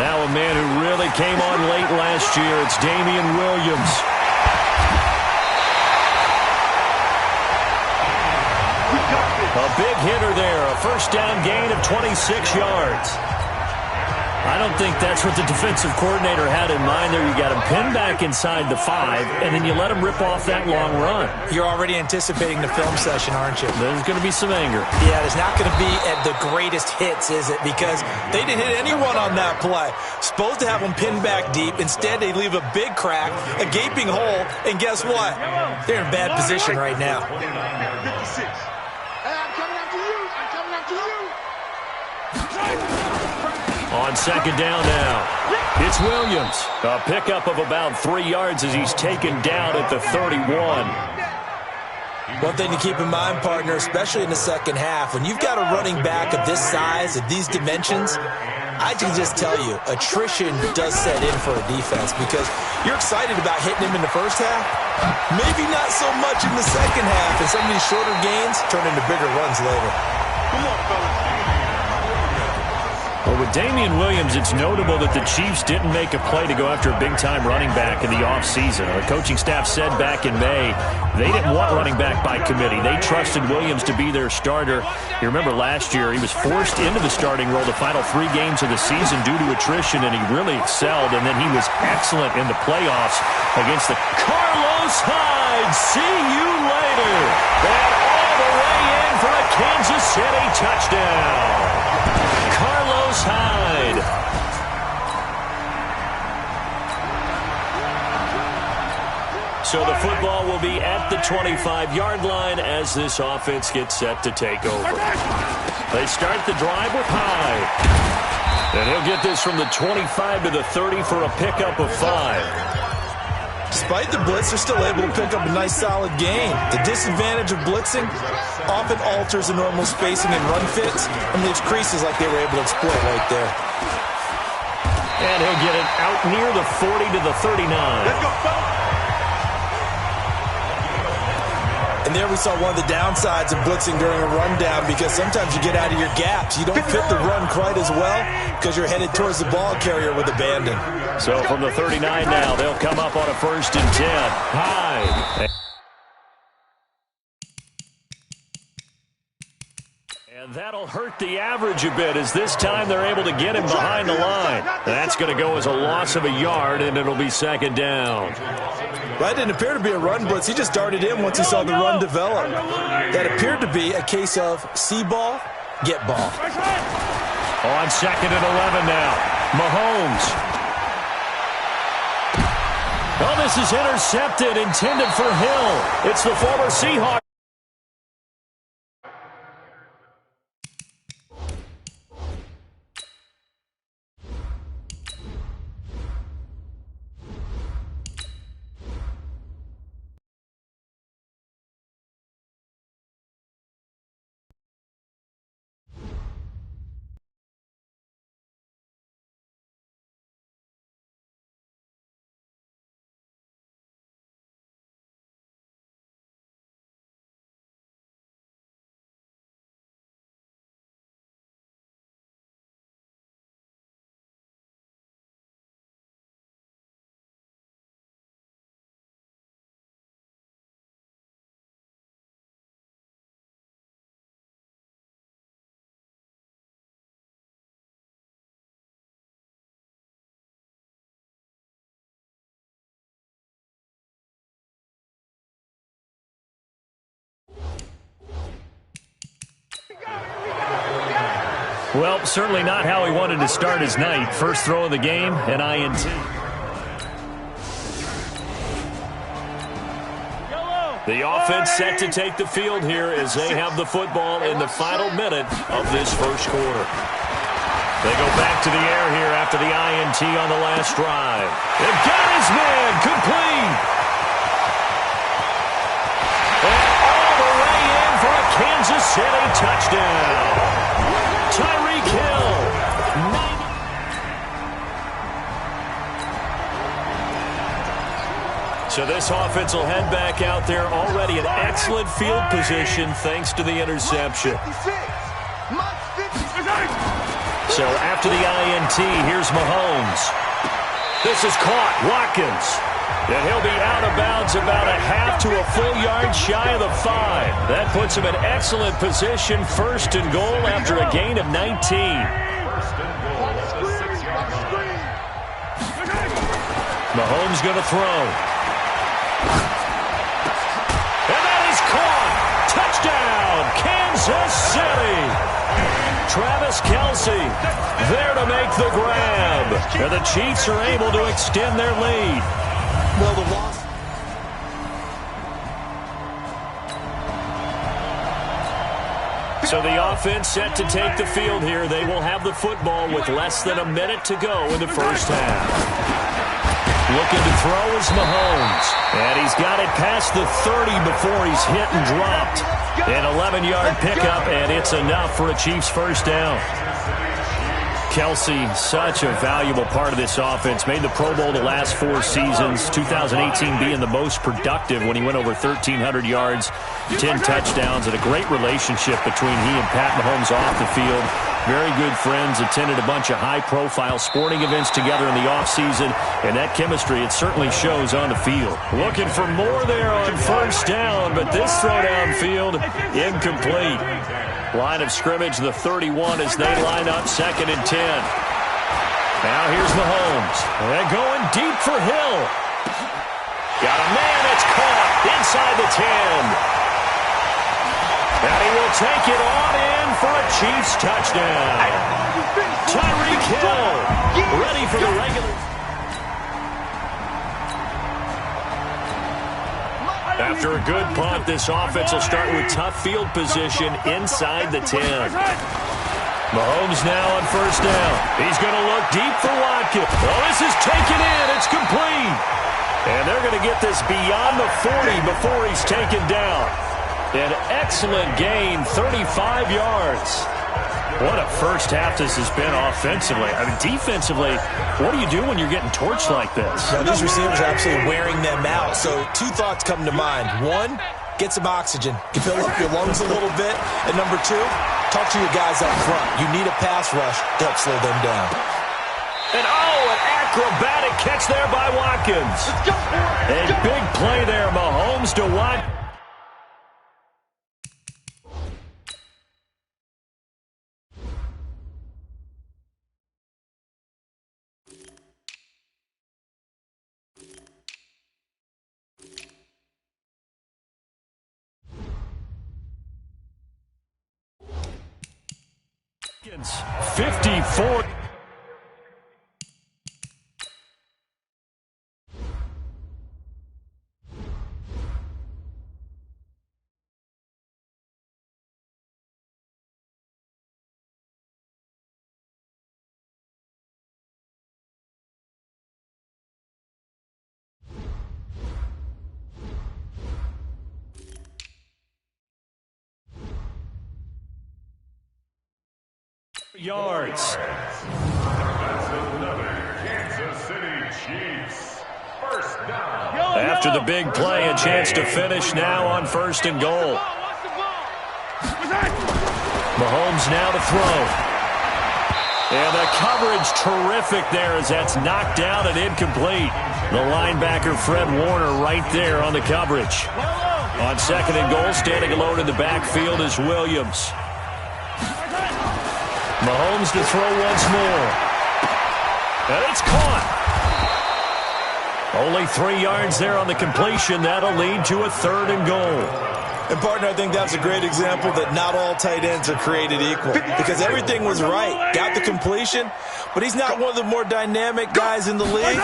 Now a man who really came on late last year, it's Damian Williams. A big hitter there, a first down gain of 26 yards. I don't think that's what the defensive coordinator had in mind there. You got him pinned back inside the 5, and then you let him rip off that long run. You're already anticipating the film session, aren't you? There's going to be some anger. Yeah, there's not going to be at the greatest hits, is it? Because they didn't hit anyone on that play. Supposed to have them pinned back deep. Instead, they leave a big crack, a gaping hole, and guess what? They're in bad position right now. 56. I'm coming after you. I'm coming after you. On second down now, it's Williams. A pickup of about 3 yards as he's taken down at the 31. One thing to keep in mind, partner, especially in the second half, when you've got a running back of this size, of these dimensions, I can just tell you, attrition does set in for a defense because you're excited about hitting him in the first half. Maybe not so much in the second half, and some of these shorter gains turn into bigger runs later. Come on, fellas. Well, with Damian Williams, it's notable that the Chiefs didn't make a play to go after a big-time running back in the offseason. The coaching staff said back in May they didn't want running back by committee. They trusted Williams to be their starter. You remember last year he was forced into the starting role the final 3 games of the season due to attrition, and he really excelled, and then he was excellent in the playoffs against the Carlos Hyde. See you later. And all the way in for a Kansas City touchdown. Carlos Hyde. So the football will be at the 25-yard line as this offense gets set to take over. They start the drive with Hyde. And he'll get this from the 25 to the 30 for a pickup of 5. Despite the blitz, they're still able to pick up a nice solid gain. The disadvantage of blitzing often alters the normal spacing and run fits and leaves creases like they were able to exploit right there. And he'll get it out near the 40 to the 39. Let's go, fellas. And there we saw one of the downsides of blitzing during a rundown because sometimes you get out of your gaps. You don't fit the run quite as well because you're headed towards the ball carrier with abandon. So from the 39 now, they'll come up on a 1st and 10. Hyde. And that'll hurt the average a bit as this time they're able to get him behind the line. That's going to go as a loss of a yard, and it'll be 2nd down. That didn't appear to be a run blitz. He just darted in once he saw the run develop. That appeared to be a case of see ball, get ball. On 2nd and 11 now, Mahomes. Oh, this is intercepted, intended for Hill. It's the former Seahawks. Well, certainly not how he wanted to start his night. First throw of the game, an INT. The offense set to take the field here as they have the football in the final minute of this first quarter. They go back to the air here after the INT on the last drive. They've got his man complete. And all the way in for a Kansas City touchdown. Tyreek Hill. So this offense will head back out there already in excellent field position thanks to the interception. So after the INT, here's Mahomes. This is caught. Watkins. And he'll be out of bounds about a half to a full yard shy of the 5. That puts him in excellent position, first and goal after a gain of 19. Mahomes going to throw. And that is caught. Touchdown, Kansas City. Travis Kelce there to make the grab. And the Chiefs are able to extend their lead. Well, the loss. So the offense set to take the field here. They will have the football with less than a minute to go in the first half. Looking to throw is Mahomes. And he's got it past the 30 before he's hit and dropped. An 11-yard pickup, and it's enough for a Chiefs first down. Kelce, such a valuable part of this offense. Made the Pro Bowl the last 4 seasons. 2018 being the most productive when he went over 1,300 yards, 10 touchdowns, and a great relationship between he and Pat Mahomes off the field. Very good friends, attended a bunch of high-profile sporting events together in the offseason, and that chemistry, it certainly shows on the field. Looking for more there on first down, but this throw downfield, incomplete. Line of scrimmage, the 31 as they line up 2nd and 10. Now here's Mahomes. They're going deep for Hill. Got a man, it's caught inside the 10. And he will take it on in for a Chiefs touchdown. Tyreek Hill ready for the regular. After a good punt, this offense will start with tough field position inside the 10. Mahomes now on first down. He's going to look deep for Watkins. Well, this is taken in. It's complete. And they're going to get this beyond the 40 before he's taken down. An excellent gain, 35 yards. What a first half this has been offensively. I mean, defensively, what do you do when you're getting torched like this? Now, these receivers are absolutely wearing them out. So 2 thoughts come to mind. 1, get some oxygen. Fill up your lungs a little bit. And number 2, talk to your guys up front. You need a pass rush to help slow them down. And an acrobatic catch there by Watkins. A big play there, Mahomes to Watkins. Watkins, 54. Yards. Kansas City Chiefs. First down. After the big play, a chance to finish now on first and goal. Mahomes now to throw. And the coverage terrific there as that's knocked down and incomplete. The linebacker Fred Warner right there on the coverage. On 2nd and goal, standing alone in the backfield is Williams. Mahomes to throw once more. And it's caught. Only 3 yards there on the completion. That'll lead to a 3rd and goal. And, partner, I think that's a great example that not all tight ends are created equal. Because everything was right. Got the completion, but he's not one of the more dynamic guys in the league.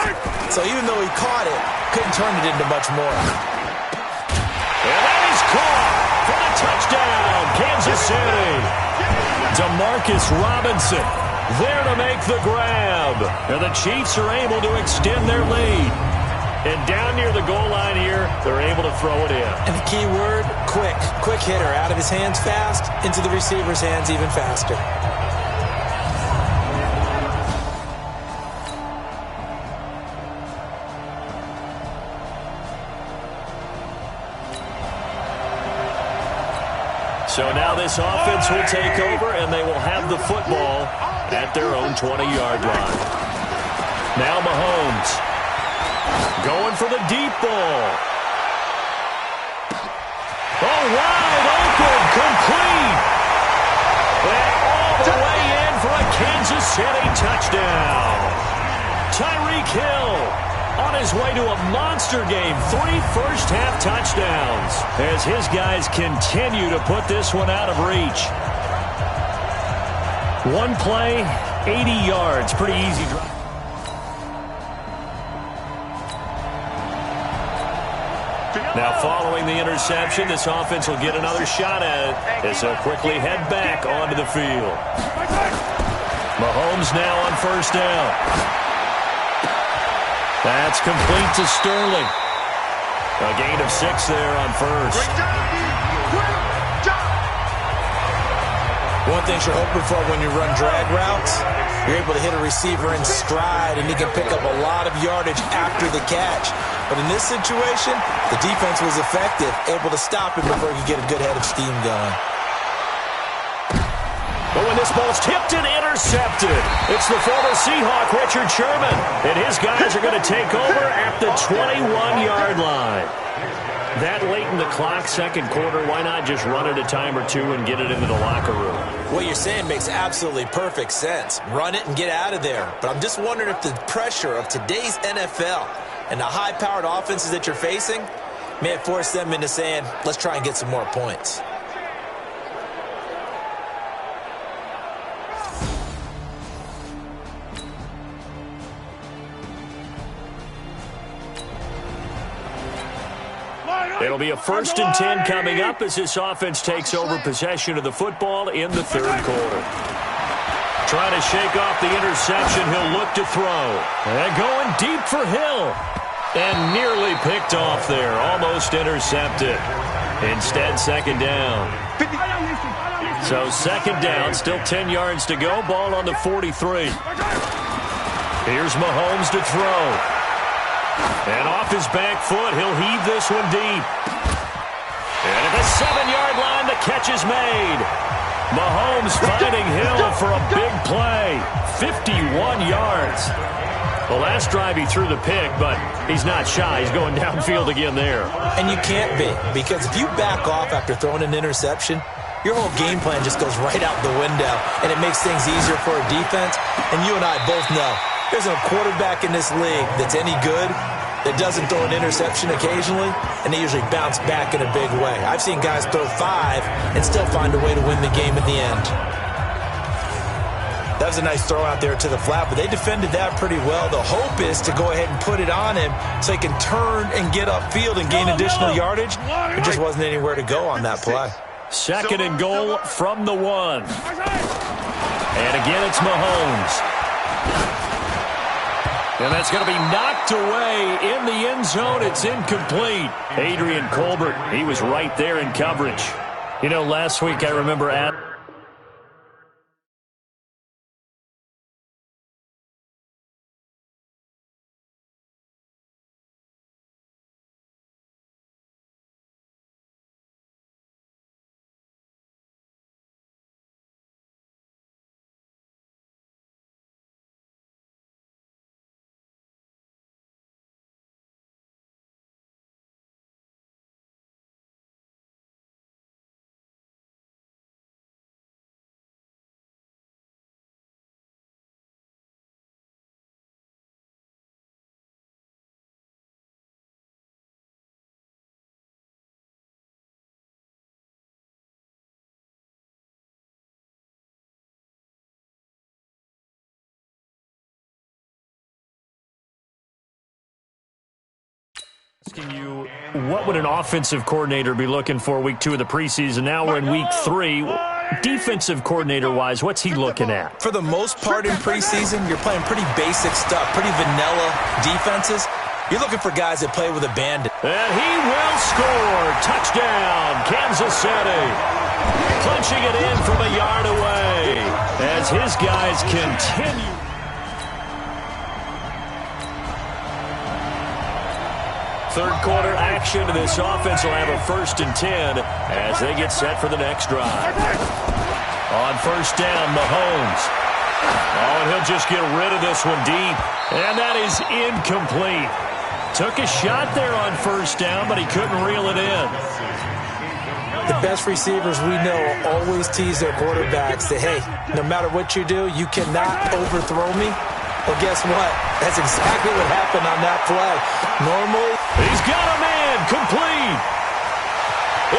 So even though he caught it, couldn't turn it into much more. And that is caught for the touchdown, Kansas City. Demarcus Robinson there to make the grab. And the Chiefs are able to extend their lead. And down near the goal line here, they're able to throw it in. And the key word, quick. Quick hitter. Out of his hands fast, into the receiver's hands even faster. So now this offense will take over, and they will have the football at their own 20-yard line. Now Mahomes going for the deep ball. Oh, wide open, complete. And all the way in for a Kansas City touchdown. Tyreek Hill on his way to a monster game. 3 first-half touchdowns as his guys continue to put this one out of reach. One play, 80 yards. Pretty easy drive. Now following the interception, this offense will get another shot at it as they'll quickly head back onto the field. Mahomes now on first down. That's complete to Sterling. A gain of 6 there on first. One thing you're hoping for when you run drag routes, you're able to hit a receiver in stride, and he can pick up a lot of yardage after the catch. But in this situation, the defense was effective, able to stop him before he could get a good head of steam going. But when this ball's tipped and intercepted, it's the former Seahawk, Richard Sherman. And his guys are going to take over at the 21-yard line. That late in the clock, second quarter, why not just run it a time or two and get it into the locker room? What you're saying makes absolutely perfect sense. Run it and get out of there. But I'm just wondering if the pressure of today's NFL and the high-powered offenses that you're facing may have forced them into saying, let's try and get some more points. It'll be a 1st and 10 coming up as this offense takes over possession of the football in the third quarter. Trying to shake off the interception, he'll look to throw. And going deep for Hill. And nearly picked off there, almost intercepted. Instead, second down. So second down, still 10 yards to go, ball on the 43. Here's Mahomes to throw. And off his back foot, he'll heave this one deep. And at the 7-yard line, the catch is made. Mahomes finding Hill for a big play. 51 yards. The last drive he threw the pick, but he's not shy. He's going downfield again there. And you can't be, because if you back off after throwing an interception, your whole game plan just goes right out the window, and it makes things easier for a defense. And you and I both know there's no quarterback in this league that's any good that doesn't throw an interception occasionally, and they usually bounce back in a big way. I've seen guys throw 5 and still find a way to win the game at the end. That was a nice throw out there to the flat, but they defended that pretty well. The hope is to go ahead and put it on him so he can turn and get upfield and gain additional yardage. There just wasn't anywhere to go on that play. Second and goal from the 1. And again, it's Mahomes. And that's going to be knocked away in the end zone. It's incomplete. Adrian Colbert, he was right there in coverage. You know, last week I remember asking you, what would an offensive coordinator be looking for week 2 of the preseason? Now we're in week 3. Defensive coordinator-wise, what's he looking at? For the most part in preseason, you're playing pretty basic stuff, pretty vanilla defenses. You're looking for guys that play with abandon. And he will score. Touchdown, Kansas City. Punching it in from a yard away as his guys continue. third quarter action. This offense will have a 1st and 10 as they get set for the next drive. On 1st down, Mahomes. Oh, and he'll just get rid of this one deep. And that is incomplete. Took a shot there on 1st down, but he couldn't reel it in. The best receivers we know always tease their quarterbacks that, hey, no matter what you do, you cannot overthrow me. Well, guess what? That's exactly what happened on that play. Normally, he's got a man complete.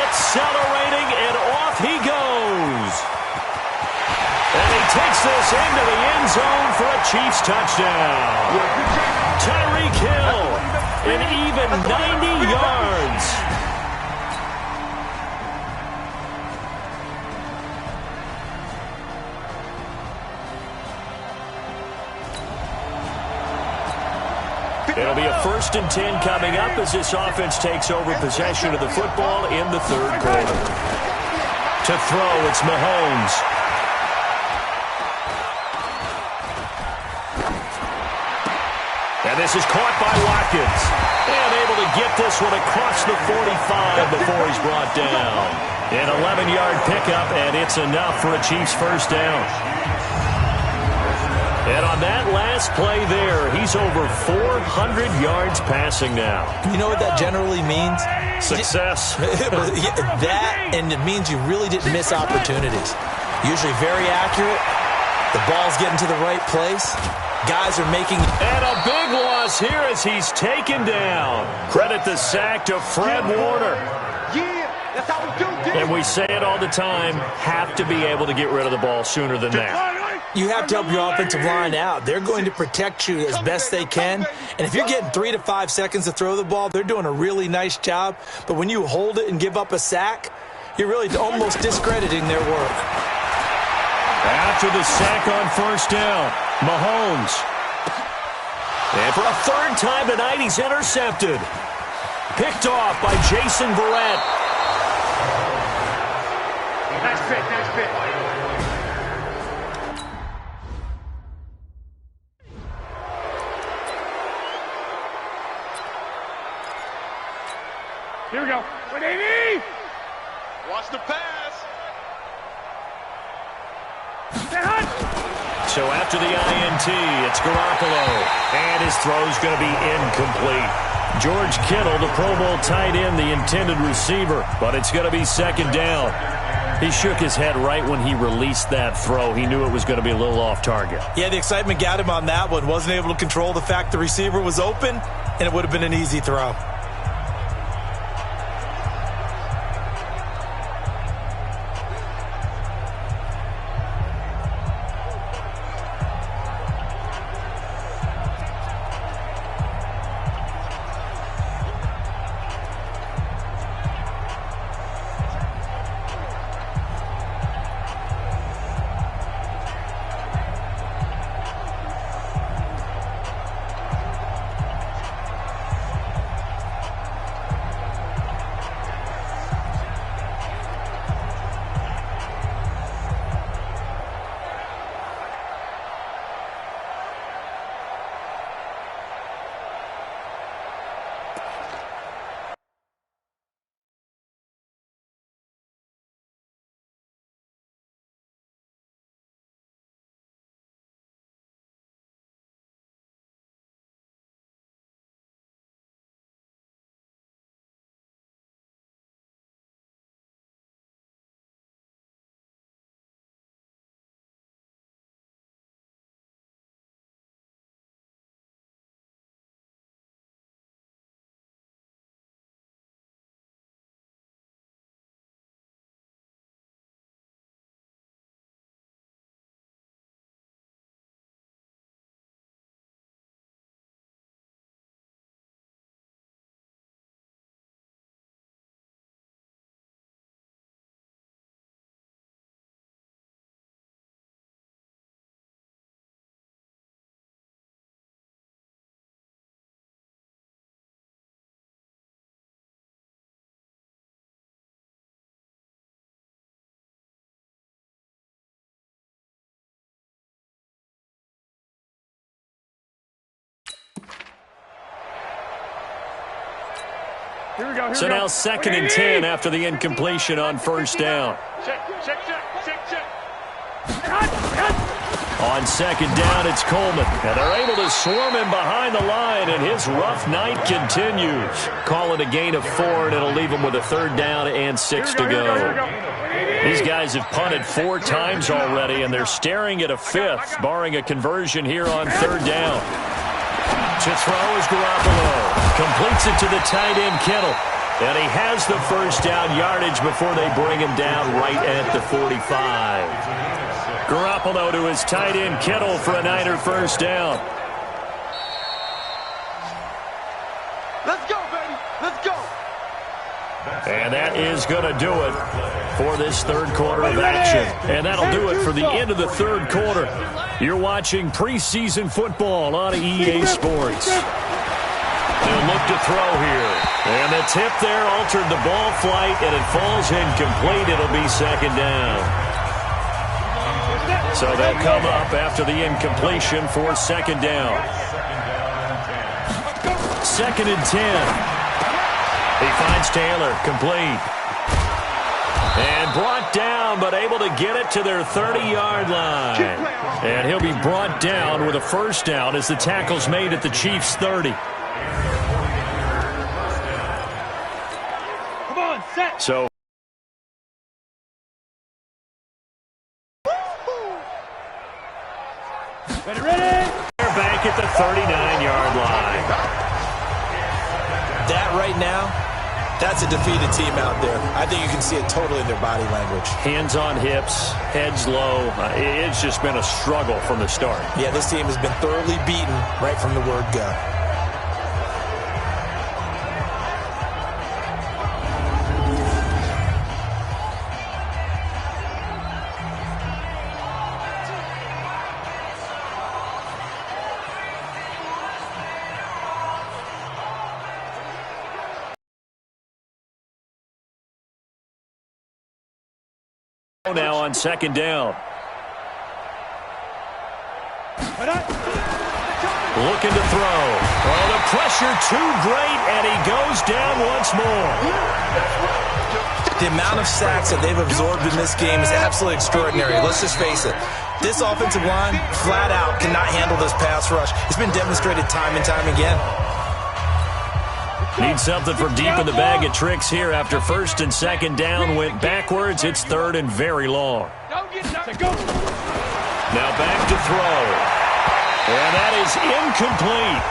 Accelerating, and off he goes. And he takes this into the end zone for a Chiefs touchdown. Tyreek Hill, an even 90 yards. It'll be a 1st and 10 coming up as this offense takes over possession of the football in the third quarter. To throw, it's Mahomes. And this is caught by Watkins. And able to get this one across the 45 before he's brought down. An 11-yard pickup, and it's enough for a Chiefs 1st down. And on that last play there, he's over 400 yards passing now. You know what that generally means? Success. That, and it means you really didn't miss opportunities. Usually very accurate. The ball's getting to the right place. Guys are making... And a big loss here as he's taken down. Credit the sack to Fred Warner. Yeah, that's how we do this. And we say it all the time, have to be able to get rid of the ball sooner than that. You have to help your offensive line out. They're going to protect you as best they can. And if you're getting 3 to 5 seconds to throw the ball, they're doing a really nice job. But when you hold it and give up a sack, you're really almost discrediting their work. After the sack on 1st down, Mahomes. And for a 3rd time tonight, he's intercepted. Picked off by Jason Verrett. Nice pick, nice pick. Here we go. With AD! Watch the pass. So after the INT, it's Garoppolo. And his throw's going to be incomplete. George Kittle, the Pro Bowl tight end, the intended receiver. But it's going to be 2nd down. He shook his head right when he released that throw. He knew it was going to be a little off target. Yeah, the excitement got him on that one. Wasn't able to control the fact the receiver was open, and it would have been an easy throw. So now 2nd and 10 after the incompletion on first down. On 2nd down, it's Coleman. And they're able to swarm him behind the line, and his rough night continues. Call it a gain of 4, and it'll leave him with a 3rd down and 6 to go. These guys have punted 4 times already, and they're staring at a 5th, barring a conversion here on 3rd down. To throw is Garoppolo. Completes it to the tight end, Kittle. And he has the 1st down yardage before they bring him down right at the 45. Garoppolo to his tight end, Kittle, for a Niner 1st down. Let's go, baby. Let's go. And that is going to do it for this 3rd quarter of action. And that'll do it for the end of the 3rd quarter. You're watching preseason football on EA Sports. They'll look to throw here. And the tip there altered the ball flight, and it falls incomplete. It'll be 2nd down. So they'll come up after the incompletion for 2nd down. 2nd and 10. He finds Taylor, complete. And brought down, but able to get it to their 30-yard line. And he'll be brought down with a 1st down as the tackle's made at the Chiefs' 30. Come on, set. So Ready. they're back at the 39-yard line. That right now, that's a defeated team out there. I think you can see it totally in their body language. Hands on hips, heads low. It's just been a struggle from the start. Yeah, this team has been thoroughly beaten right from the word go. Now on 2nd down. Looking to throw. Oh, the pressure too great, and he goes down once more. The amount of sacks that they've absorbed in this game is absolutely extraordinary. Let's just face it. This offensive line, flat out, cannot handle this pass rush. It's been demonstrated time and time again. Need something from deep in the bag of tricks here after 1st and 2nd down went backwards. It's 3rd and very long. Now back to throw. And that is incomplete.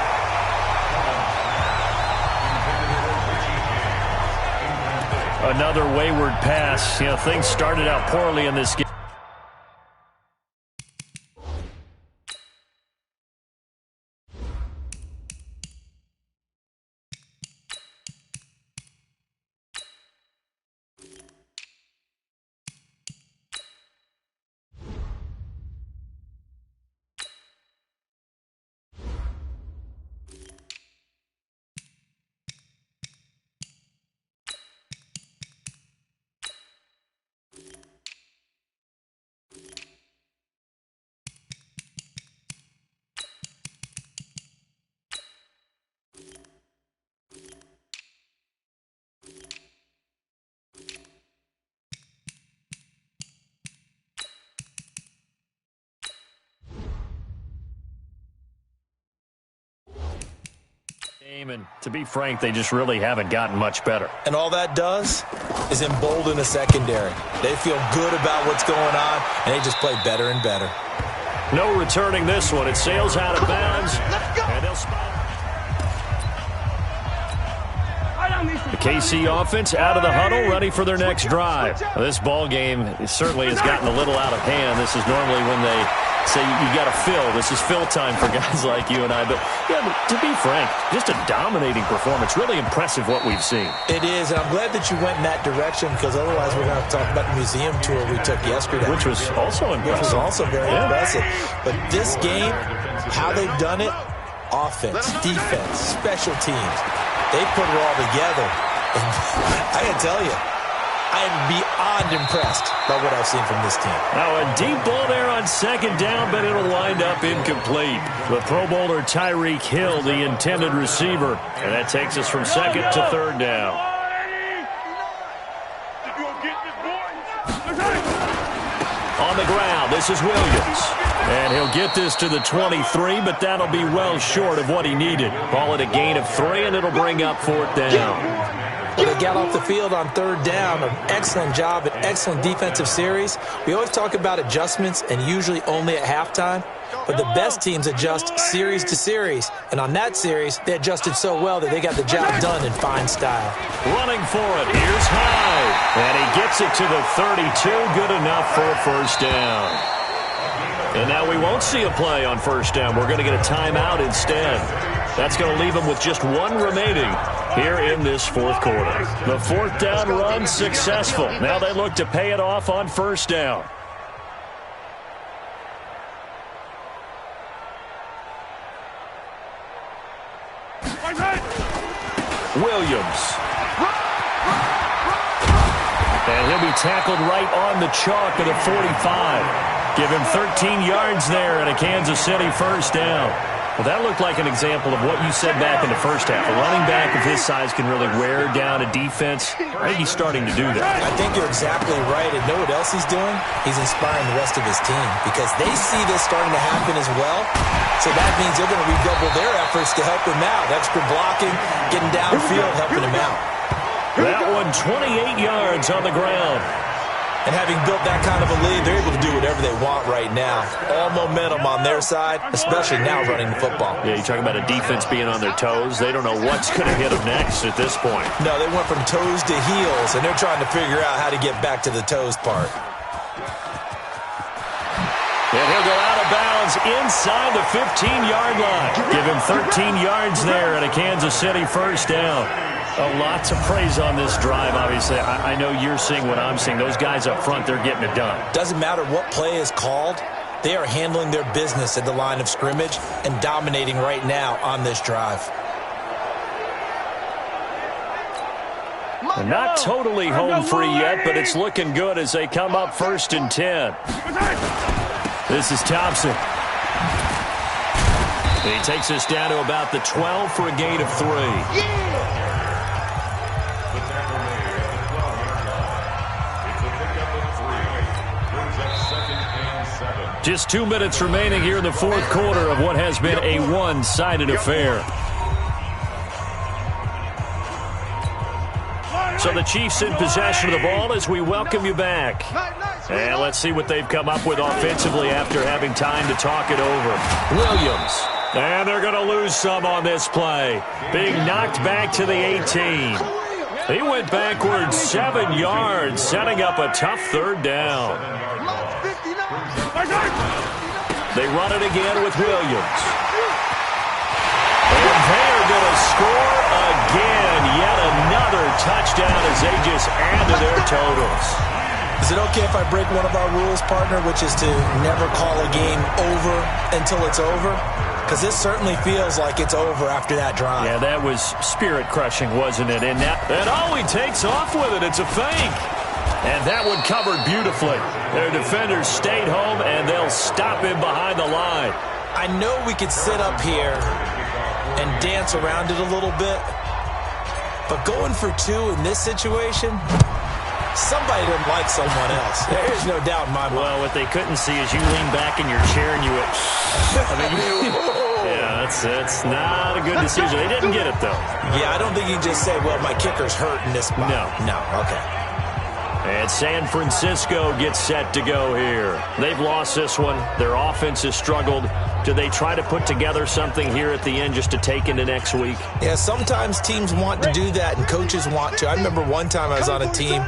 Another wayward pass. You know, things started out poorly in this game. And to be frank, they just really haven't gotten much better. And all that does is embolden a secondary. They feel good about what's going on, and they just play better and better. No returning this one. It sails out of bounds. And they'll spot. The KC offense out of the huddle, ready for their next drive. This ball game certainly has gotten a little out of hand. This is normally when they say you got to fill. This is fill time for guys like you and I. But, yeah, to be frank, just a dominating performance. Really impressive what we've seen. It is, and I'm glad that you went in that direction because otherwise we're going to talk about the museum tour we took yesterday. Which was also impressive. Which was also very impressive. But this game, how they've done it, offense, defense, special teams, they put it all together. And I got to tell you, I am beyond impressed by what I've seen from this team. Now a deep ball there on second down, but it'll wind up incomplete. The Pro Bowler Tyreek Hill, the intended receiver. And that takes us from second to third down. On the ground, this is Williams. And he'll get this to the 23, but that'll be well short of what he needed. Call it a gain of 3, and it'll bring up fourth down. Well, they got off the field on third down. An excellent job, an excellent defensive series. We always talk about adjustments, and usually only at halftime. But the best teams adjust series to series. And on that series, they adjusted so well that they got the job done in fine style. Running for it. Here's Hyde. And he gets it to the 32. Good enough for a first down. And now we won't see a play on first down. We're going to get a timeout instead. That's going to leave them with just one remaining here in this fourth quarter. The fourth down run successful. Now they look to pay it off on first down. Williams. And he'll be tackled right on the chalk at the 45. Give him 13 yards there and a Kansas City first down. Well, that looked like an example of what you said back in the first half. A running back of his size can really wear down a defense. I think he's starting to do that. I think you're exactly right. And know what else he's doing? He's inspiring the rest of his team because they see this starting to happen as well. So that means they're going to redouble their efforts to help him out. Extra blocking, getting downfield, helping him out. That one 28 yards on the ground. And having built that kind of a lead, they're able to do whatever they want right now. All momentum on their side, especially now running the football. Yeah, you're talking about a defense being on their toes. They don't know what's going to hit them next at this point. No, they went from toes to heels, and they're trying to figure out how to get back to the toes part. And he'll go out of bounds inside the 15-yard line. Give him 13 yards there and a Kansas City first down. Lots of praise on this drive, obviously. I know you're seeing what I'm seeing. Those guys up front, they're getting it done. Doesn't matter what play is called. They are handling their business at the line of scrimmage and dominating right now on this drive. And not totally home free yet, but it's looking good as they come up 1st and 10. This is Thompson. He takes us down to about the 12 for a gain of 3. Just 2 minutes remaining here in the fourth quarter of what has been a one-sided affair. So the Chiefs in possession of the ball as we welcome you back. And let's see what they've come up with offensively after having time to talk it over. Williams. And they're going to lose some on this play. Being knocked back to the 18. He went backwards 7 yards, setting up a tough third down. They run it again with Williams. And they're going to score again. Yet another touchdown as they just add to their totals. Is it okay if I break one of our rules, partner, which is to never call a game over until it's over? Because this certainly feels like it's over after that drive. Yeah, that was spirit-crushing, wasn't it? And he takes off with it. It's a fake. And that one covered beautifully. Their defenders stayed home, and they'll stop him behind the line. I know we could sit up here and dance around it a little bit, but going for 2 in this situation, somebody doesn't like someone else. There's no doubt in my mind. Well, what they couldn't see is you lean back in your chair and you went, yeah, that's not a good decision. They didn't get it, though. Yeah, I don't think you can just say, well, my kicker's hurt in this spot. No, okay. And San Francisco gets set to go here. They've lost this one. Their offense has struggled. Do they try to put together something here at the end just to take into next week? Yeah, sometimes teams want to do that and coaches want to. I remember one time I was on a team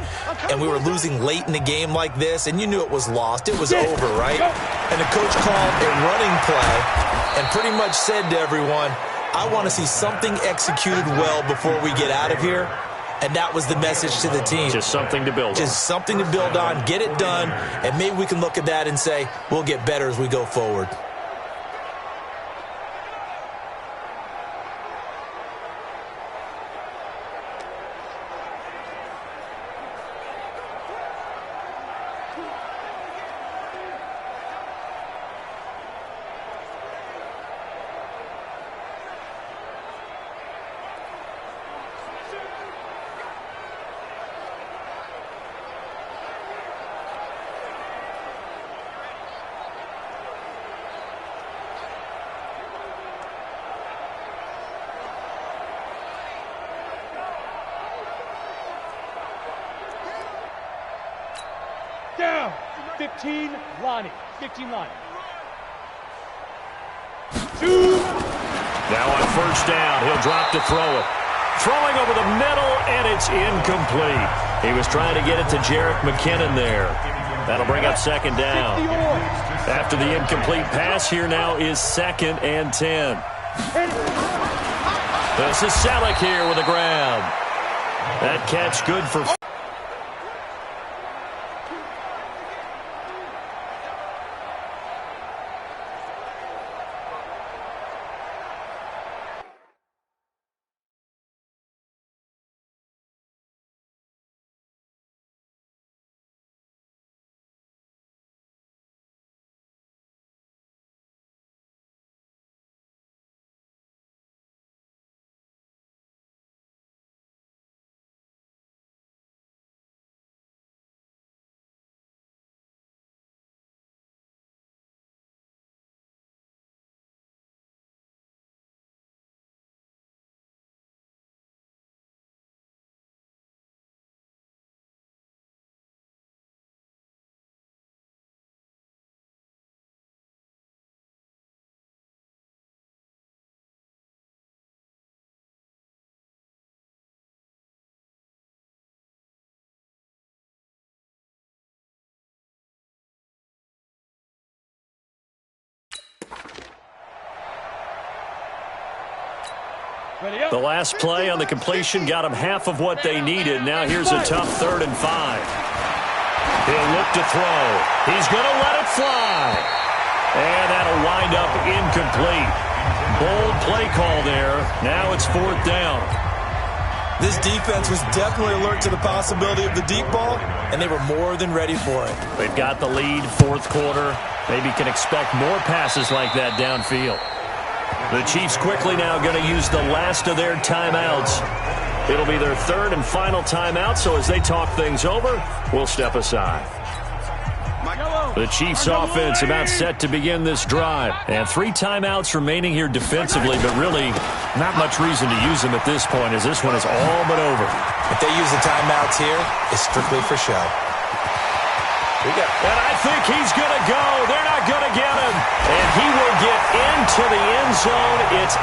and we were losing late in the game like this, and you knew it was lost. It was over, right? And the coach called a running play and pretty much said to everyone, I want to see something executed well before we get out of here. And that was the message to the team. Just something to build on. Just something to build on, get it done, and maybe we can look at that and say, we'll get better as we go forward. down. 15, Lonnie. 15, Lonnie. 2. Now on first down, he'll drop to throw it. Throwing over the middle, and it's incomplete. He was trying to get it to Jerick McKinnon there. That'll bring up second down. After the incomplete pass, here now is 2nd and 10. This is Selleck here with a grab. That catch good for... The last play on the completion got them half of what they needed. Now here's a tough 3rd and 5. He'll look to throw. He's going to let it fly. And that'll wind up incomplete. Bold play call there. Now it's 4th down. This defense was definitely alert to the possibility of the deep ball, and they were more than ready for it. They've got the lead, 4th quarter. Maybe can expect more passes like that downfield. The Chiefs quickly now going to use the last of their timeouts. It'll be their 3rd and final timeout, so as they talk things over, we'll step aside. The Chiefs offense about set to begin this drive. And 3 timeouts remaining here defensively, but really not much reason to use them at this point as this one is all but over. If they use the timeouts here, it's strictly for show. And I think he's going to go. They're not going to get him. And he will get into the end zone. It's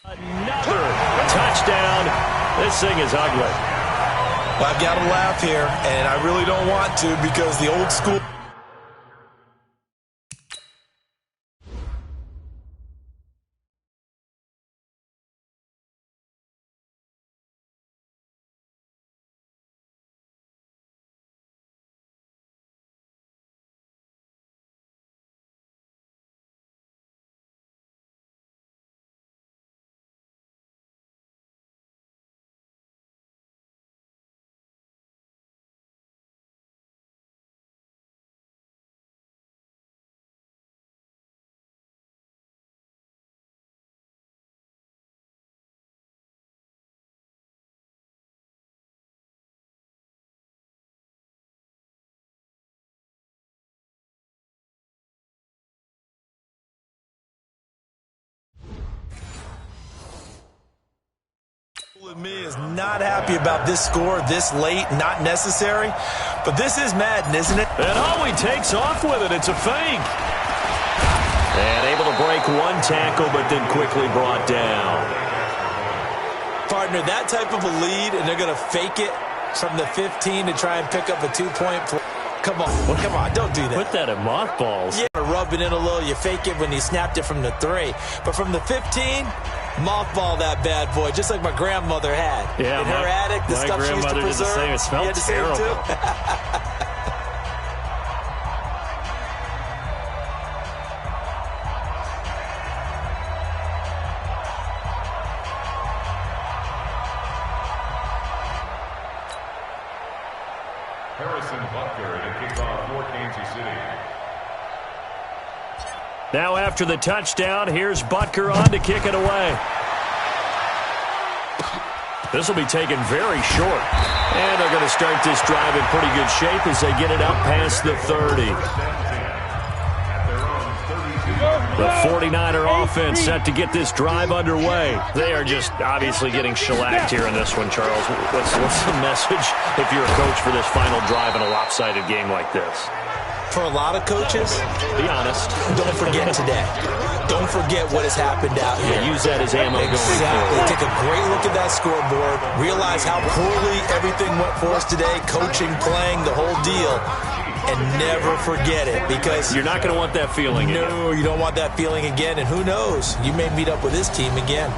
another touchdown. This thing is ugly. Well, I've got to laugh here, and I really don't want to because the old school... Me is not happy about this score this late, not necessary. But this is Madden, isn't it? And oh, he takes off with it. It's a fake. And able to break one tackle, but then quickly brought down. Partner, that type of a lead, and they're going to fake it from the 15 to try and pick up a 2-point play. Come on, don't do that. Put that in mothballs. Yeah, rub it in a little. You fake it when he snapped it from the 3. But from the 15, mothball that bad boy, just like my grandmother had. Yeah, in her attic, the stuff she used to preserve. Did the same. It smelled terrible. Too. Now after the touchdown, here's Butker on to kick it away. This will be taken very short. And they're going to start this drive in pretty good shape as they get it up past the 30. The 49er offense set to get this drive underway. They are just obviously getting shellacked here in this one, Charles. What's the message if you're a coach for this final drive in a lopsided game like this? For a lot of coaches, be honest, don't forget today. Don't forget what has happened out here. Yeah, use that as ammo going forward. Take a great look at that scoreboard. Realize how poorly everything went for us today. Coaching, playing, the whole deal. And never forget it, because you're not going to want that feeling again. No, you don't want that feeling again. And who knows? You may meet up with this team again.